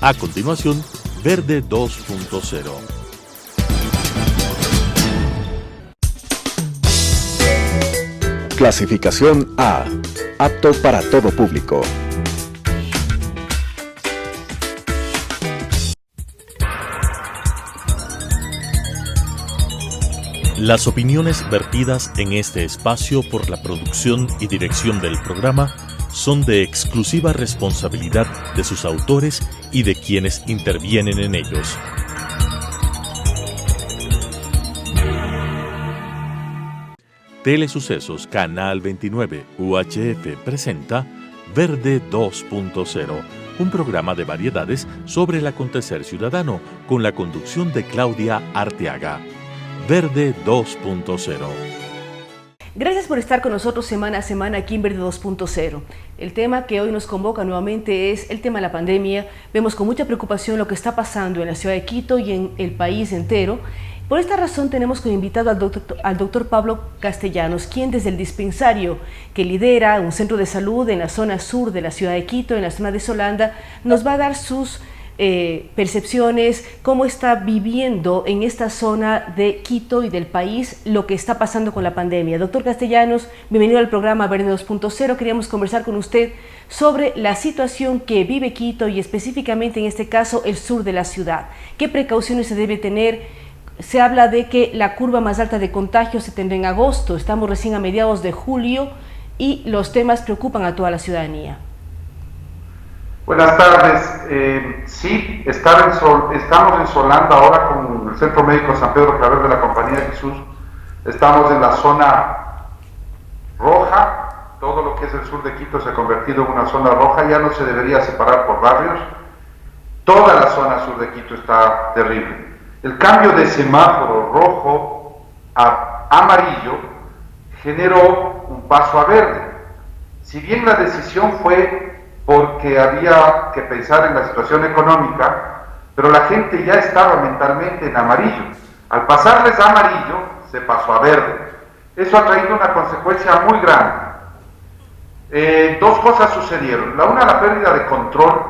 A continuación, Verde 2.0. Clasificación A. Apto para todo público. Las opiniones vertidas en este espacio por la producción y dirección del programa son de exclusiva responsabilidad de sus autores y de quienes intervienen en ellos. Telesucesos Canal 29 UHF presenta Verde 2.0, un programa de variedades sobre el acontecer ciudadano con la conducción de Claudia Arteaga. Verde 2.0. Gracias por estar con nosotros semana a semana aquí en Verde 2.0. El tema que hoy nos convoca nuevamente es el tema de la pandemia. Vemos con mucha preocupación lo que está pasando en la ciudad de Quito y en el país entero. Por esta razón tenemos como invitado al doctor Pablo Castellanos, quien desde el dispensario que lidera un centro de salud en la zona sur de la ciudad de Quito, en la zona de Solanda, nos va a dar sus percepciones, cómo está viviendo en esta zona de Quito y del país lo que está pasando con la pandemia. Doctor Castellanos, bienvenido al programa Verde 2.0. Queríamos conversar con usted sobre la situación que vive Quito y específicamente en este caso el sur de la ciudad. ¿Qué precauciones se debe tener? Se habla de que la curva más alta de contagios se tendrá en agosto, estamos recién a mediados de julio y los temas preocupan a toda la ciudadanía. Buenas tardes. Sí, estamos en Solanda ahora con el Centro Médico San Pedro Claver de la Compañía de Jesús. Estamos en la zona roja, todo lo que es el sur de Quito se ha convertido en una zona roja, ya no se debería separar por barrios. Toda la zona sur de Quito está terrible. El cambio de semáforo rojo a amarillo generó un paso a verde. Si bien la decisión fue porque había que pensar en la situación económica, pero la gente ya estaba mentalmente en amarillo. Al pasarles a amarillo, se pasó a verde. Eso ha traído una consecuencia muy grande. Dos cosas sucedieron. La una, la pérdida de control,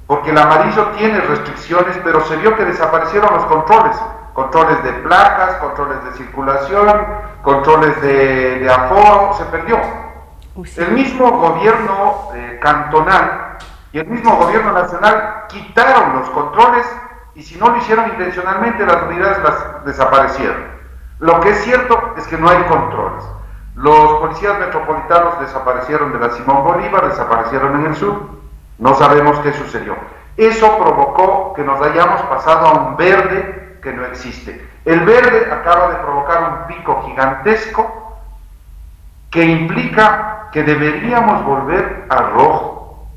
porque el amarillo tiene restricciones, pero se vio que desaparecieron los controles de placas, controles de circulación, controles de aforo, se perdió. El mismo gobierno cantonal y el mismo gobierno nacional quitaron los controles y si no lo hicieron intencionalmente las unidades las desaparecieron. Lo que es cierto es que no hay controles. Los policías metropolitanos desaparecieron de la Simón Bolívar, desaparecieron en el sur, no sabemos qué sucedió. Eso provocó que nos hayamos pasado a un verde que no existe. El verde acaba de provocar un pico gigantesco que implica que deberíamos volver a rojo.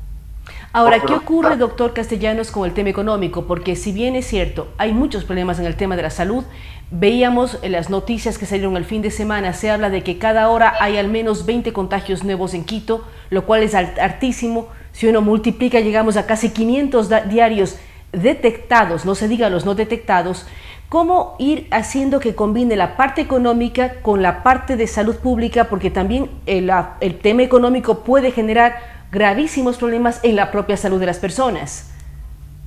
Ahora, ¿qué ocurre, doctor Castellanos, con el tema económico? Porque si bien es cierto, hay muchos problemas en el tema de la salud, veíamos en las noticias que salieron el fin de semana, se habla de que cada hora hay al menos 20 contagios nuevos en Quito, lo cual es altísimo. Si uno multiplica, llegamos a casi 500 diarios detectados, no se diga los no detectados. ¿Cómo ir haciendo que combine la parte económica con la parte de salud pública? Porque también el tema económico puede generar gravísimos problemas en la propia salud de las personas.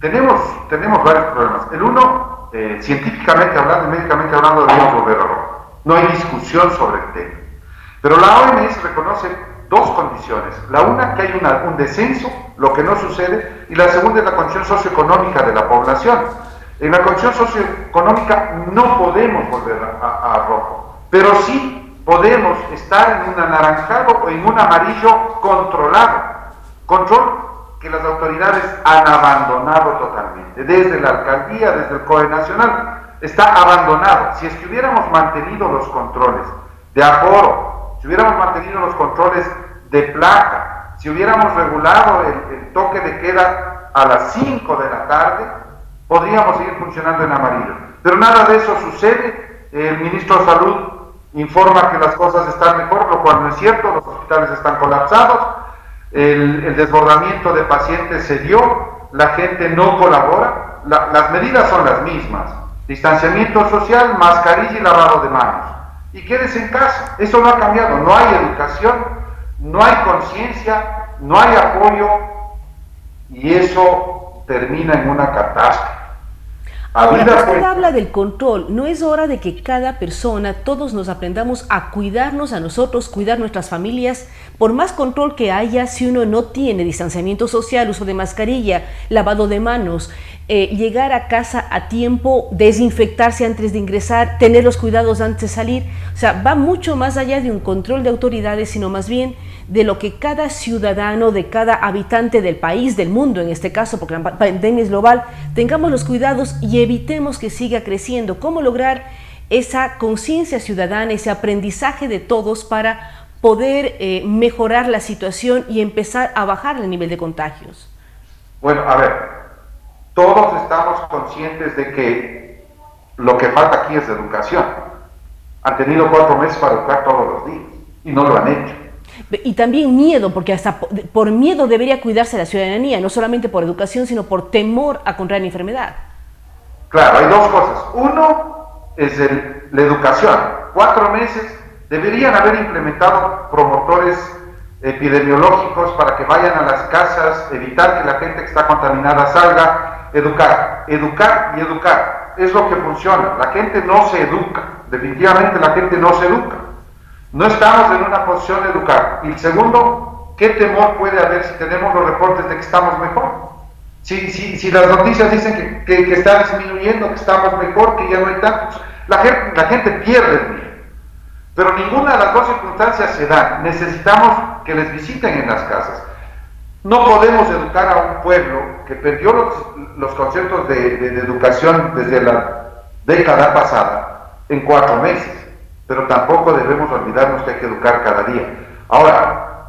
Tenemos varios problemas. El uno, científicamente hablando y médicamente hablando, debemos volver a rojo. No hay discusión sobre el tema. Pero la OMS reconoce dos condiciones. La una, que hay un descenso, lo que no sucede, y la segunda es la condición socioeconómica de la población. En la condición socioeconómica no podemos volver a rojo, pero sí podemos estar en un anaranjado o en un amarillo controlado. Control que las autoridades han abandonado totalmente, desde la alcaldía, desde el COE nacional, está abandonado. Si es que hubiéramos mantenido los controles de aforo, si hubiéramos mantenido los controles de placa, si hubiéramos regulado el toque de queda a las 5 de la tarde, podríamos seguir funcionando en amarillo. Pero nada de eso sucede. El ministro de Salud informa que las cosas están mejor, lo cual no es cierto, los hospitales están colapsados, el desbordamiento de pacientes se dio, la gente no colabora, las medidas son las mismas, distanciamiento social, mascarilla y lavado de manos. Y quédese en casa, eso no ha cambiado, no hay educación, no hay conciencia, no hay apoyo, y eso termina en una catástrofe. Ahora, usted habla del control. ¿No es hora de que cada persona, todos nos aprendamos a cuidarnos a nosotros, cuidar nuestras familias? Por más control que haya, si uno no tiene distanciamiento social, uso de mascarilla, lavado de manos, llegar a casa a tiempo, desinfectarse antes de ingresar, tener los cuidados antes de salir, o sea, va mucho más allá de un control de autoridades, sino más bien de lo que cada ciudadano, de cada habitante del país, del mundo en este caso, porque la pandemia es global, tengamos los cuidados y evitemos que siga creciendo. ¿Cómo lograr esa conciencia ciudadana, ese aprendizaje de todos para poder mejorar la situación y empezar a bajar el nivel de contagios? Bueno, a ver, todos estamos conscientes de que lo que falta aquí es educación. Han tenido 4 meses para educar todos los días y no lo han hecho. Y también miedo, porque hasta por miedo debería cuidarse la ciudadanía, no solamente por educación, sino por temor a contraer la enfermedad. Claro, hay dos cosas. Uno es la educación. 4 meses deberían haber implementado promotores epidemiológicos para que vayan a las casas, evitar que la gente que está contaminada salga, educar, educar y educar. Es lo que funciona. La gente no se educa. Definitivamente la gente no se educa. No estamos en una posición de educar. Y segundo, ¿qué temor puede haber si tenemos los reportes de que estamos mejor? Si las noticias dicen que está disminuyendo, que estamos mejor, que ya no hay tantos, la gente pierde el miedo. Pero ninguna de las dos circunstancias se dan. Necesitamos que les visiten en las casas. No podemos educar a un pueblo que perdió los conceptos de educación desde la década pasada en 4 meses. Pero tampoco debemos olvidarnos que hay que educar cada día. Ahora,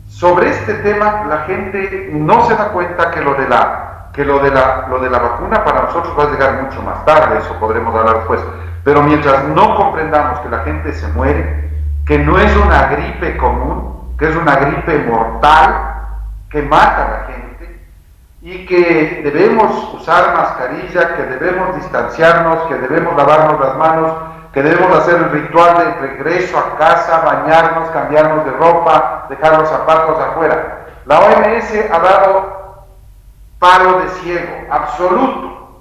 sobre este tema, la gente no se da cuenta que lo de la vacuna para nosotros va a llegar mucho más tarde, eso podremos hablar después. Pero mientras no comprendamos que la gente se muere, que no es una gripe común, que es una gripe mortal, que mata a la gente, y que debemos usar mascarilla, que debemos distanciarnos, que debemos lavarnos las manos, que debemos hacer el ritual de regreso a casa, bañarnos, cambiarnos de ropa, dejar los zapatos afuera. La OMS ha dado palo de ciego, absoluto.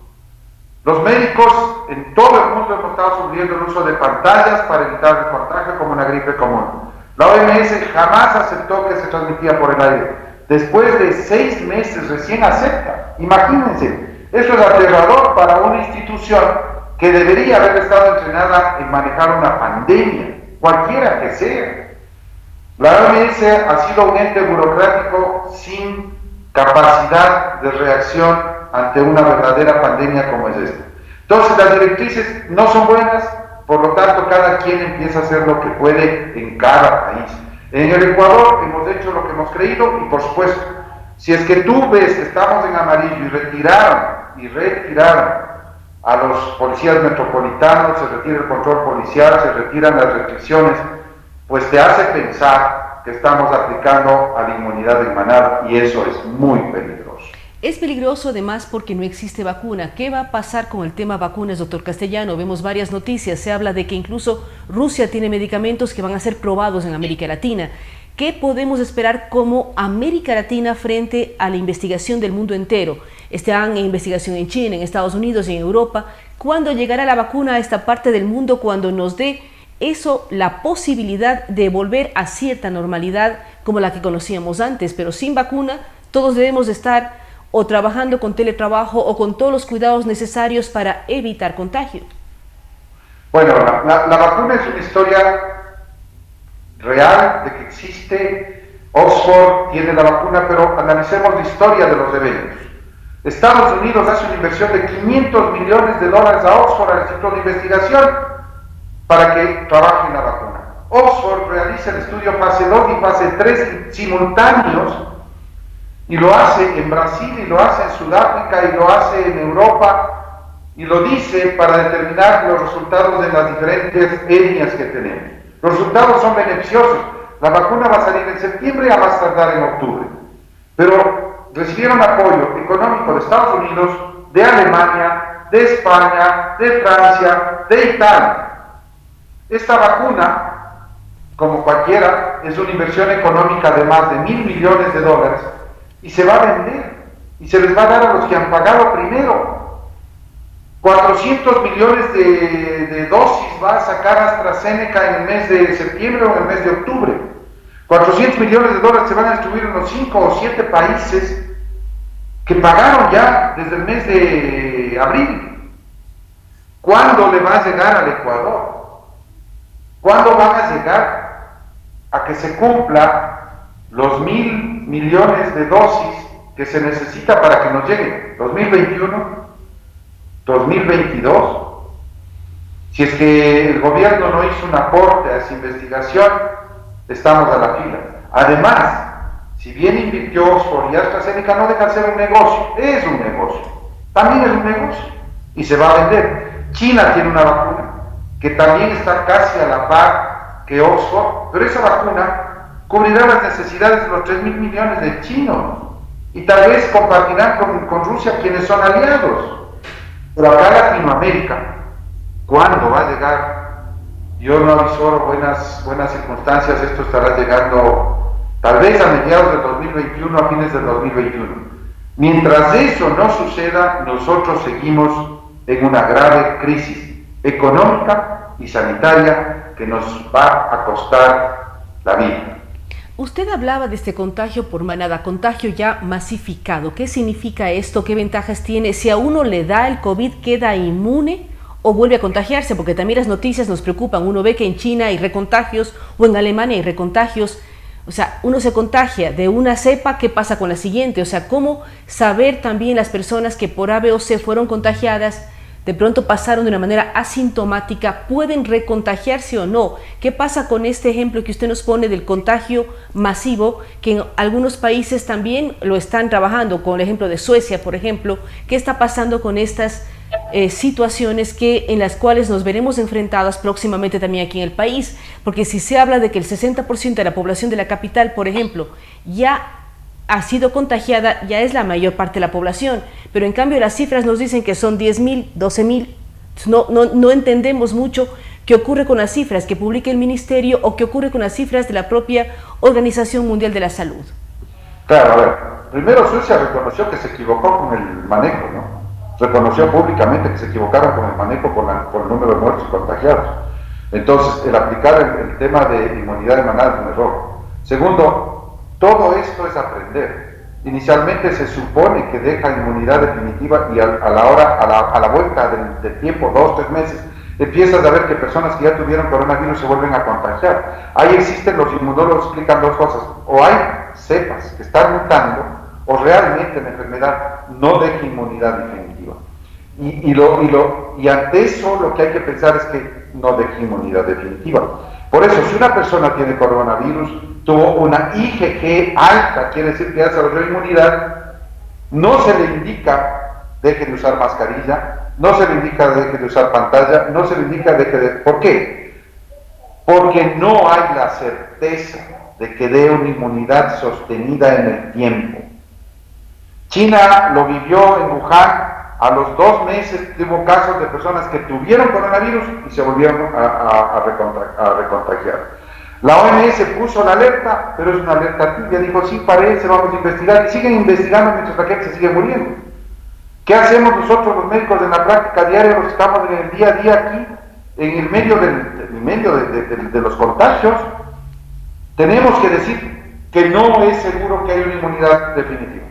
Los médicos en todo el mundo hemos estado sugiriendo el uso de pantallas para evitar el contagio como una gripe común. La OMS jamás aceptó que se transmitía por el aire. Después de 6 meses recién acepta. Imagínense, eso es aterrador para una institución que debería haber estado entrenada en manejar una pandemia, cualquiera que sea. La OMS ha sido un ente burocrático sin capacidad de reacción ante una verdadera pandemia como es esta. Entonces las directrices no son buenas, por lo tanto cada quien empieza a hacer lo que puede en cada país. En el Ecuador hemos hecho lo que hemos creído y por supuesto, si es que tú ves que estamos en amarillo y retiraron a los policías metropolitanos, se retira el control policial, se retiran las restricciones, pues te hace pensar que estamos aplicando a la inmunidad de manada y eso es muy peligroso. Es peligroso además porque no existe vacuna. ¿Qué va a pasar con el tema vacunas, doctor Castellano? Vemos varias noticias, se habla de que incluso Rusia tiene medicamentos que van a ser probados en América Latina. ¿Qué podemos esperar como América Latina frente a la investigación del mundo entero? Están en investigación en China, en Estados Unidos y en Europa. ¿Cuándo llegará la vacuna a esta parte del mundo? Cuando nos dé eso, la posibilidad de volver a cierta normalidad como la que conocíamos antes, pero sin vacuna todos debemos estar o trabajando con teletrabajo o con todos los cuidados necesarios para evitar contagio. Bueno, la vacuna es una historia real de que existe. Oxford tiene la vacuna, pero analicemos la historia de los eventos. Estados Unidos hace una inversión de $500 millones a Oxford, al Instituto de Investigación, para que trabaje en la vacuna. Oxford realiza el estudio fase 2 y fase 3 simultáneos, y lo hace en Brasil, y lo hace en Sudáfrica, y lo hace en Europa, y lo dice para determinar los resultados de las diferentes etnias que tenemos. Los resultados son beneficiosos. La vacuna va a salir en septiembre, a más tardar en octubre. Pero recibieron apoyo económico de Estados Unidos, de Alemania, de España, de Francia, de Italia. Esta vacuna, como cualquiera, es una inversión económica de más de $1.000 millones y se va a vender. y se les va a dar a los que han pagado primero. 400 millones de dosis va a sacar AstraZeneca en el mes de septiembre o en el mes de octubre. 400 millones de dólares se van a distribuir en los 5 o 7 países que pagaron ya desde el mes de abril. ¿Cuándo le va a llegar al Ecuador? ¿Cuándo van a llegar a que se cumpla los 1.000 millones de dosis que se necesita para que nos lleguen? ¿2021? ¿2022? Si es que el gobierno no hizo un aporte a esa investigación, estamos a la fila. Además, si bien invirtió Oxford y AstraZeneca, no deja de ser un negocio. Es un negocio. También es un negocio. Y se va a vender. China tiene una vacuna que también está casi a la par que Oxford, pero esa vacuna cubrirá las necesidades de los 3.000 millones de chinos. Y tal vez compartirán con Rusia, quienes son aliados. Pero acá en Latinoamérica, ¿cuándo va a llegar? Yo no avisoro buenas circunstancias, esto estará llegando tal vez a mediados del 2021, a fines del 2021. Mientras eso no suceda, nosotros seguimos en una grave crisis económica y sanitaria que nos va a costar la vida. Usted hablaba de este contagio por manada, contagio ya masificado. ¿Qué significa esto? ¿Qué ventajas tiene? Si a uno le da el COVID, ¿queda inmune o vuelve a contagiarse? Porque también las noticias nos preocupan. Uno ve que en China hay recontagios o en Alemania hay recontagios. O sea, uno se contagia de una cepa, ¿qué pasa con la siguiente? O sea, ¿cómo saber también las personas que por A, B o C fueron contagiadas, de pronto pasaron de una manera asintomática, pueden recontagiarse o no? ¿Qué pasa con este ejemplo que usted nos pone del contagio masivo, que en algunos países también lo están trabajando, con el ejemplo de Suecia, por ejemplo? ¿Qué está pasando con estas situaciones en las cuales nos veremos enfrentadas próximamente también aquí en el país? Porque si se habla de que el 60% de la población de la capital, por ejemplo, ya ha sido contagiada, ya es la mayor parte de la población, pero en cambio las cifras nos dicen que son 10.000, 12.000, no entendemos mucho qué ocurre con las cifras que publica el Ministerio o qué ocurre con las cifras de la propia Organización Mundial de la Salud. Claro, a ver, primero Suecia reconoció que se equivocó con el manejo, ¿no? Reconoció públicamente que se equivocaron con el manejo por el número de muertos contagiados. Entonces, el aplicar el tema de inmunidad de manada es un error. Segundo, todo esto es aprender. Inicialmente se supone que deja inmunidad definitiva y a la vuelta del tiempo, 2 o 3 meses, empiezas a ver que personas que ya tuvieron coronavirus se vuelven a contagiar. Ahí existen, los inmunólogos explican dos cosas: o hay cepas que están mutando, o realmente la enfermedad no deja inmunidad definitiva. Y ante eso lo que hay que pensar es que no deja inmunidad definitiva. Por eso, si una persona tiene coronavirus, tuvo una IgG alta, quiere decir que ya desarrolló inmunidad, no se le indica deje de usar mascarilla, no se le indica deje de usar pantalla, no se le indica deje de... ¿Por qué? Porque no hay la certeza de que dé una inmunidad sostenida en el tiempo. China lo vivió en Wuhan. A los 2 meses tuvo casos de personas que tuvieron coronavirus y se volvieron a recontagiar. La OMS puso la alerta, pero es una alerta tibia. Dijo, sí, parece, vamos a investigar. Y siguen investigando mientras la gente se sigue muriendo. ¿Qué hacemos nosotros los médicos en la práctica diaria, los que estamos en el día a día aquí, en el medio de los contagios? Tenemos que decir que no es seguro que haya una inmunidad definitiva.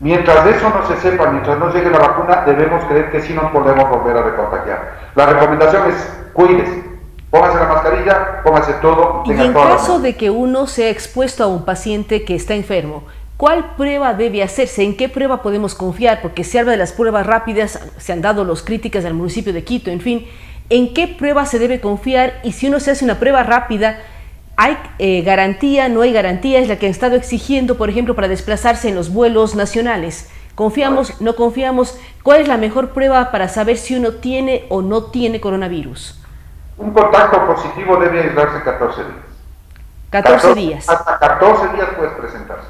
Mientras eso no se sepa, mientras no llegue la vacuna, debemos creer que sí nos podemos volver a recontagiar. La recomendación es, cuídese, póngase la mascarilla, póngase todo. Y en caso de que uno sea expuesto a un paciente que está enfermo, ¿cuál prueba debe hacerse? ¿En qué prueba podemos confiar? Porque se habla de las pruebas rápidas, se han dado las críticas al municipio de Quito, en fin. ¿En qué prueba se debe confiar? Y si uno se hace una prueba rápida, ¿hay garantía, no hay garantía? Es la que han estado exigiendo, por ejemplo, para desplazarse en los vuelos nacionales. ¿Confiamos, no confiamos? ¿Cuál es la mejor prueba para saber si uno tiene o no tiene coronavirus? Un contacto positivo debe aislarse 14 días. 14 días. Hasta 14 días puedes presentarse.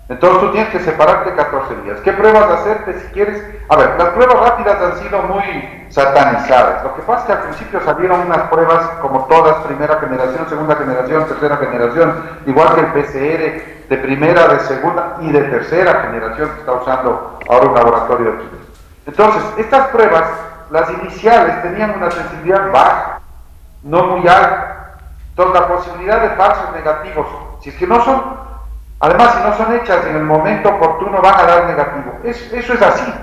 Entonces tú tienes que separarte 14 días. ¿Qué pruebas hacerte si quieres? A ver, las pruebas rápidas han sido muy satanizadas. Lo que pasa es que al principio salieron unas pruebas como todas, primera generación, segunda generación, tercera generación, igual que el PCR, de primera, de segunda y de tercera generación que está usando ahora un laboratorio aquí. Entonces, estas pruebas, las iniciales, tenían una sensibilidad baja, no muy alta. Entonces, la posibilidad de falsos negativos, si es que no son, además, si no son hechas en el momento oportuno, van a dar negativo. Eso es así.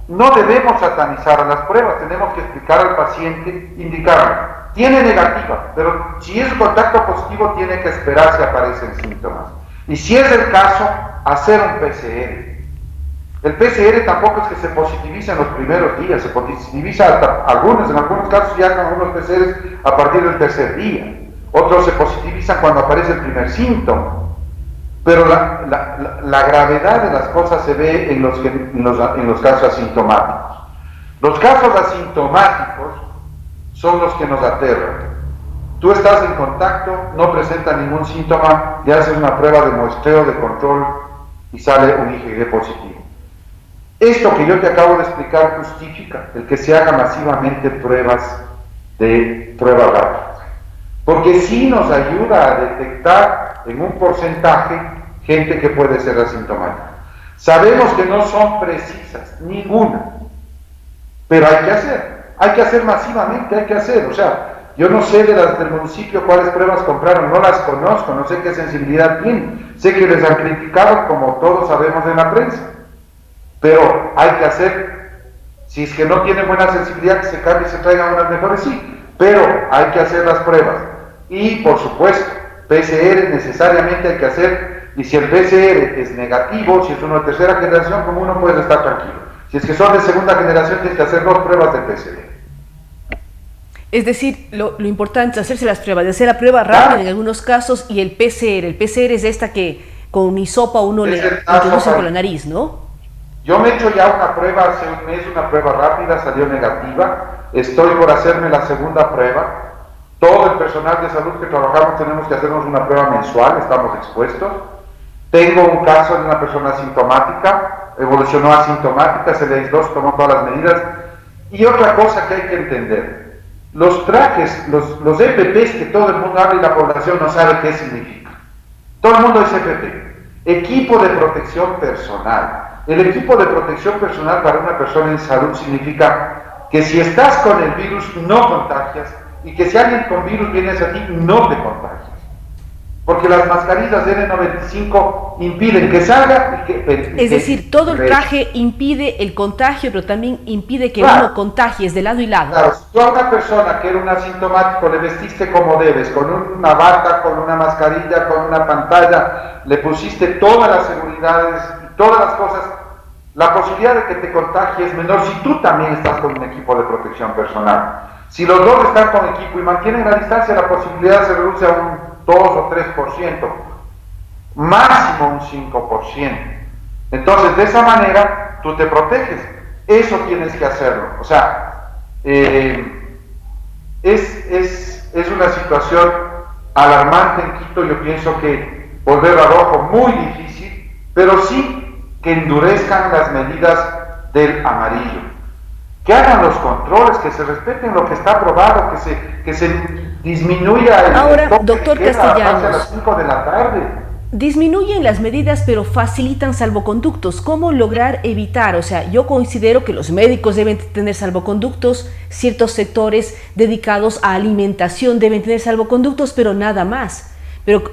No debemos satanizar a las pruebas, tenemos que explicar al paciente, indicarle, tiene negativa, pero si es contacto positivo, tiene que esperar si aparecen síntomas. Y si es el caso, hacer un PCR. El PCR tampoco es que se positiviza en los primeros días, se positiviza hasta en algunos casos ya con algunos PCRs a partir del tercer día. Otros se positivizan cuando aparece el primer síntoma. Pero la gravedad de las cosas se ve en los casos asintomáticos. Los casos asintomáticos son los que nos aterran. Tú estás en contacto, no presenta ningún síntoma, le haces una prueba de muestreo, de control y sale un IgG positivo. Esto que yo te acabo de explicar justifica el que se haga masivamente pruebas rápidas. Porque sí nos ayuda a detectar en un porcentaje gente que puede ser asintomática. Sabemos que no son precisas, ninguna, pero hay que hacer masivamente, o sea, yo no sé del municipio cuáles pruebas compraron, no las conozco, no sé qué sensibilidad tienen, sé que les han criticado como todos sabemos en la prensa, pero hay que hacer, si es que no tienen buena sensibilidad, que se cambie y se traigan unas mejores, sí, pero hay que hacer las pruebas. Y por supuesto, PCR necesariamente hay que hacer, y si el PCR es negativo, si es uno de tercera generación, como uno puede estar tranquilo. Si es que son de segunda generación, tienes que hacer 2 pruebas de PCR. Es decir, lo importante es hacerse las pruebas, de hacer la prueba rápida en algunos casos, y el PCR. El PCR es esta que con un hisopo a uno le introduce por la nariz, ¿no? Yo me he hecho ya una prueba hace un mes, una prueba rápida, salió negativa. Estoy por hacerme la segunda prueba. Todo el personal de salud que trabajamos tenemos que hacernos una prueba mensual, estamos expuestos. Tengo un caso de una persona asintomática, evolucionó asintomática, se le aisló, tomó todas las medidas. Y otra cosa que hay que entender, los trajes, los EPPs que todo el mundo habla y la población no sabe qué significa. Todo el mundo dice EPP, equipo de protección personal. El equipo de protección personal para una persona en salud significa que si estás con el virus no contagias, y que si alguien con virus viene hacia ti, no te contagias. Porque las mascarillas de N95 impiden que salga y que... Es decir, todo el traje impide el contagio, pero también impide que uno contagies de lado y lado. Claro, si tú a una persona que era un asintomático le vestiste como debes, con una bata, con una mascarilla, con una pantalla, le pusiste todas las seguridades y todas las cosas, la posibilidad de que te contagies es menor si tú también estás con un equipo de protección personal. Si los dos están con equipo y mantienen la distancia, la posibilidad se reduce a un 2 o 3%, máximo un 5%. Entonces, de esa manera, tú te proteges. Eso tienes que hacerlo. O sea, es una situación alarmante en Quito. Yo pienso que volver a rojo muy difícil, pero sí que endurezcan las medidas del amarillo. Que hagan los controles, que se respeten lo que está aprobado, que se disminuya el... Ahora, doctor Castellanos, a las 5 de la tarde. Disminuyen las medidas, pero facilitan salvoconductos. ¿Cómo lograr evitar? O sea, yo considero que los médicos deben tener salvoconductos, ciertos sectores dedicados a alimentación deben tener salvoconductos, pero nada más. Pero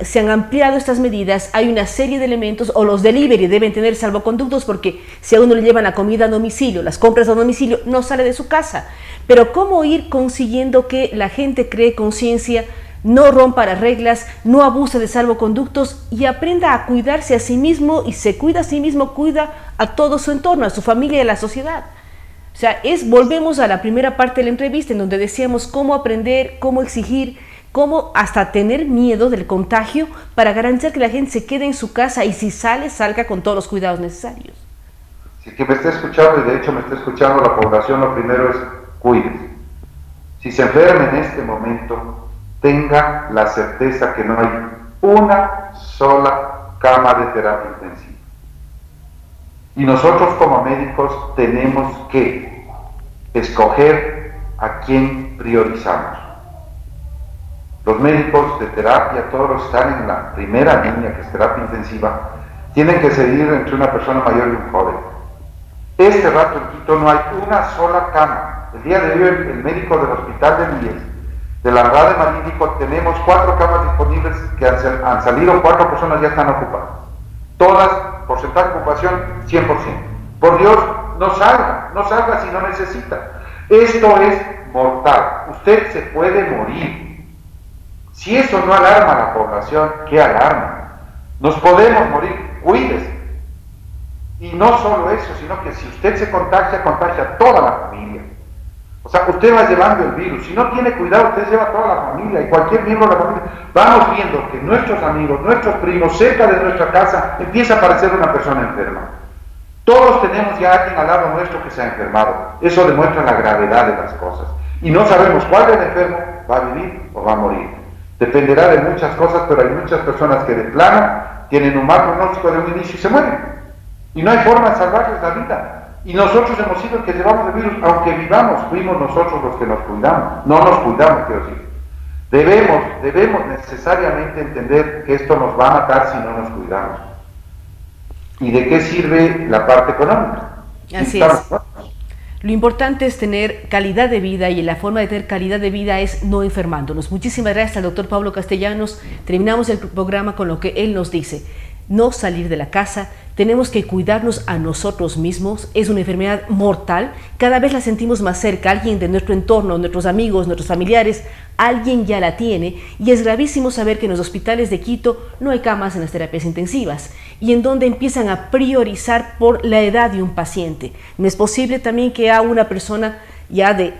se han ampliado estas medidas, hay una serie de elementos, o los delivery deben tener salvoconductos, porque si a uno le llevan la comida a domicilio, las compras a domicilio, no sale de su casa. Pero ¿cómo ir consiguiendo que la gente cree conciencia, no rompa las reglas, no abuse de salvoconductos y aprenda a cuidarse a sí mismo, y se cuida a sí mismo, cuida a todo su entorno, a su familia y a la sociedad? O sea, volvemos a la primera parte de la entrevista en donde decíamos cómo aprender, cómo exigir, cómo hasta tener miedo del contagio para garantizar que la gente se quede en su casa y si sale, salga con todos los cuidados necesarios. Si que me está escuchando, y de hecho me está escuchando la población, lo primero es cuídese. Si se enferma en este momento, tenga la certeza que no hay una sola cama de terapia intensiva. Y nosotros como médicos tenemos que escoger a quién priorizamos. los médicos de terapia, todos los que están en la primera línea, que es terapia intensiva, tienen que seguir entre una persona mayor y un joven. Este rato en Quito no hay una sola cama. El día de hoy el médico del hospital de Mies, de la Andrade de Malínico, tenemos 4 camas disponibles que han salido, 4 personas ya están ocupadas. Todas, porcentaje de ocupación, 100%. Por Dios, no salga si no necesita. Esto es mortal. Usted se puede morir. Si eso no alarma a la población, ¿qué alarma? Nos podemos morir, cuídese. Y no solo eso, sino que si usted se contagia, contagia a toda la familia. O sea, usted va llevando el virus. Si no tiene cuidado, usted lleva a toda la familia y cualquier miembro de la familia. Vamos viendo que nuestros amigos, nuestros primos, cerca de nuestra casa, empieza a aparecer una persona enferma. Todos tenemos ya alguien al lado nuestro que se ha enfermado. Eso demuestra la gravedad de las cosas. Y no sabemos cuál del enfermo va a vivir o va a morir. Dependerá de muchas cosas, pero hay muchas personas que de plano tienen un mal pronóstico de un inicio y se mueren. Y no hay forma de salvarles la vida. Y nosotros hemos sido los que llevamos el virus, aunque vivamos, fuimos nosotros los que nos cuidamos. No nos cuidamos, quiero decir. Debemos necesariamente entender que esto nos va a matar si no nos cuidamos. ¿Y de qué sirve la parte económica? Así es. Lo importante es tener calidad de vida y la forma de tener calidad de vida es no enfermándonos. Muchísimas gracias al doctor Pablo Castellanos. Terminamos el programa con lo que él nos dice. No salir de la casa, tenemos que cuidarnos a nosotros mismos, es una enfermedad mortal, cada vez la sentimos más cerca, alguien de nuestro entorno, nuestros amigos, nuestros familiares, alguien ya la tiene y es gravísimo saber que en los hospitales de Quito no hay camas en las terapias intensivas y en donde empiezan a priorizar por la edad de un paciente. No es posible también que a una persona ya de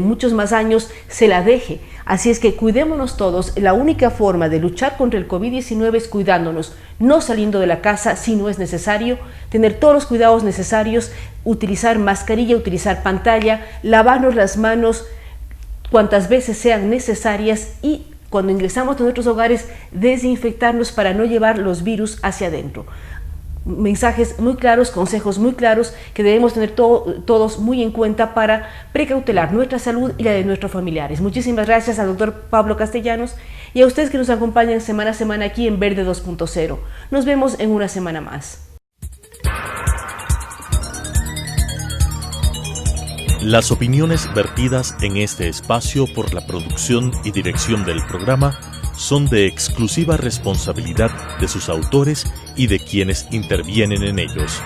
muchos más años se la deje. Así es que cuidémonos todos. La única forma de luchar contra el COVID-19 es cuidándonos, no saliendo de la casa si no es necesario, tener todos los cuidados necesarios, utilizar mascarilla, utilizar pantalla, lavarnos las manos cuantas veces sean necesarias y cuando ingresamos a nuestros hogares desinfectarnos para no llevar los virus hacia adentro. Mensajes muy claros, consejos muy claros que debemos tener todos muy en cuenta para precautelar nuestra salud y la de nuestros familiares. Muchísimas gracias al doctor Pablo Castellanos y a ustedes que nos acompañan semana a semana aquí en Verde 2.0. Nos vemos en una semana más. Las opiniones vertidas en este espacio por la producción y dirección del programa son de exclusiva responsabilidad de sus autores y de quienes intervienen en ellos.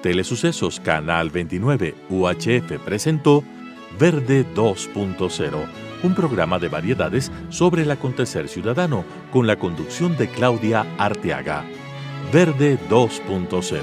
Telesucesos Canal 29 UHF presentó Verde 2.0, un programa de variedades sobre el acontecer ciudadano con la conducción de Claudia Arteaga. Verde 2.0.